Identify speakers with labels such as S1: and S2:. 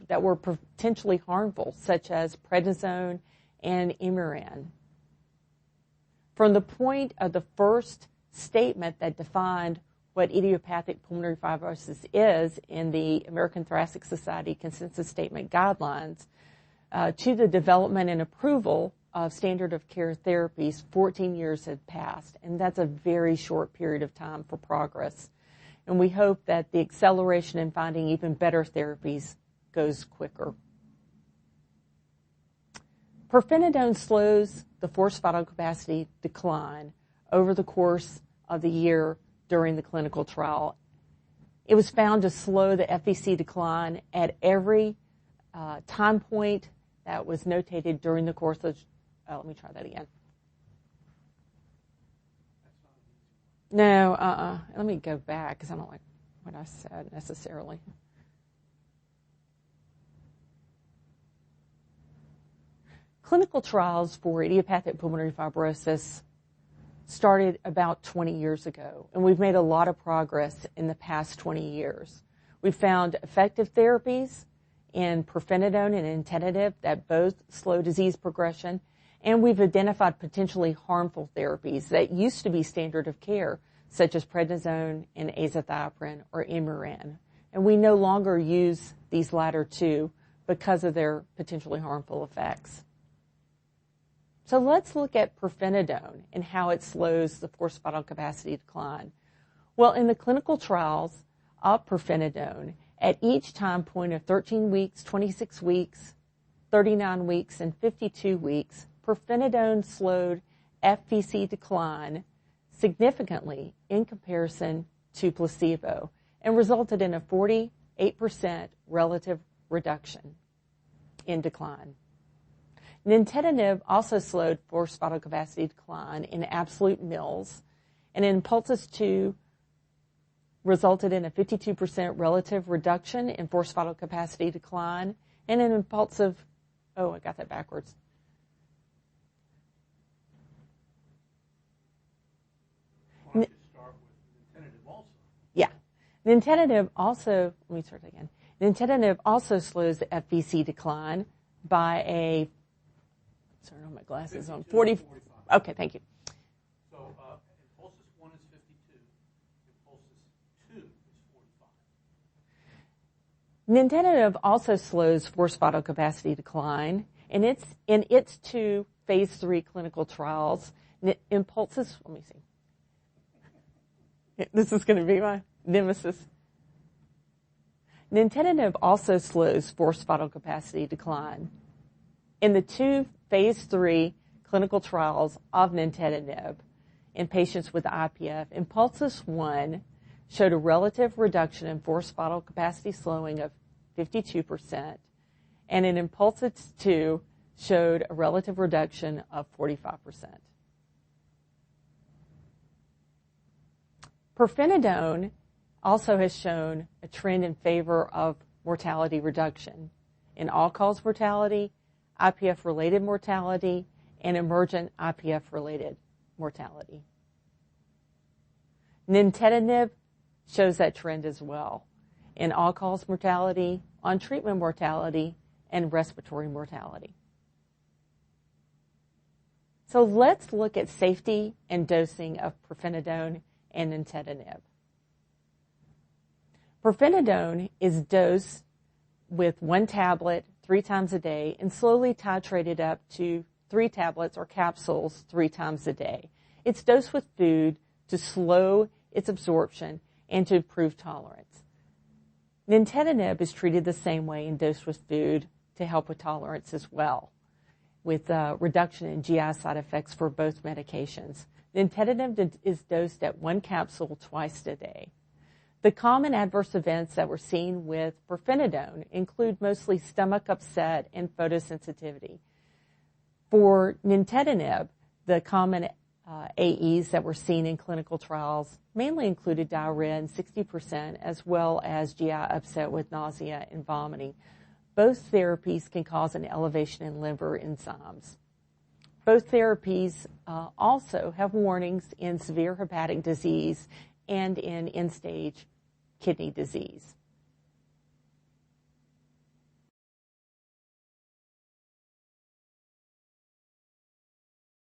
S1: that were potentially harmful, such as prednisone and Imuran. From the point of the first statement that defined what idiopathic pulmonary fibrosis is in the American Thoracic Society Consensus Statement Guidelines to the development and approval of standard of care therapies, 14 years had passed, and that's a very short period of time for progress. And we hope that the acceleration in finding even better therapies goes quicker. Pirfenidone slows the forced vital capacity decline over the course of the year during the clinical trial. It was found to slow the FVC decline at every time point that was notated during the course of, let me try that again. No, let me go back because I don't like what I said necessarily. Clinical trials for idiopathic pulmonary fibrosis started about 20 years ago, and we've made a lot of progress in the past 20 years. We've found effective therapies in pirfenidone and nintedanib that both slow disease progression, and we've identified potentially harmful therapies that used to be standard of care, such as prednisone and azathioprine or Imuran. And we no longer use these latter two because of their potentially harmful effects. So let's look at pirfenidone and how it slows the forced vital capacity decline. Well, in the clinical trials of pirfenidone, at each time point of 13 weeks, 26 weeks, 39 weeks, and 52 weeks, pirfenidone slowed FVC decline significantly in comparison to placebo and resulted in a 48% relative reduction in decline. Nintedanib also slowed forced vital capacity decline in absolute mils, and in INPULSIS 2 resulted in a 52% relative reduction in forced vital capacity decline, and in INPULSIVE, oh, I got that backwards.
S2: Why don't you start with nintedanib also?
S1: Yeah. Nintedanib also, let me start again. Nintedanib also slows the FVC decline by a, sorry, I don't have my glasses on, 40,
S2: 45.
S1: okay, thank you.
S2: So INPULSIS 1 is 52, INPULSIS 2 is 45.
S1: Nintedanib also slows forced vital capacity decline, and it's in its 2 phase 3 clinical trials. INPULSIS, let me see. This is going to be my nemesis. Nintedanib also slows forced vital capacity decline. In the 2 phase 3 clinical trials of nintedanib in patients with IPF, INPULSIS 1 showed a relative reduction in forced vital capacity slowing of 52%, and in INPULSIS 2 showed a relative reduction of 45%. Pirfenidone also has shown a trend in favor of mortality reduction in all-cause mortality, IPF-related mortality, and emergent IPF-related mortality. Nintedanib shows that trend as well in all-cause mortality, on-treatment mortality, and respiratory mortality. So let's look at safety and dosing of pirfenidone and nintedanib. Pirfenidone is dosed with 1 tablet 3 times a day and slowly titrated up to 3 tablets or capsules 3 times a day. It's dosed with food to slow its absorption and to improve tolerance. Nintedanib is treated the same way and dosed with food to help with tolerance as well, with reduction in GI side effects for both medications. Nintedanib is dosed at 1 capsule twice a day. The common adverse events that we're seeing with pirfenidone include mostly stomach upset and photosensitivity. For nintedanib, the common AEs that were seen in clinical trials mainly included diarrhea in 60%, as well as GI upset with nausea and vomiting. Both therapies can cause an elevation in liver enzymes. Both therapies also have warnings in severe hepatic disease and in end-stage kidney disease.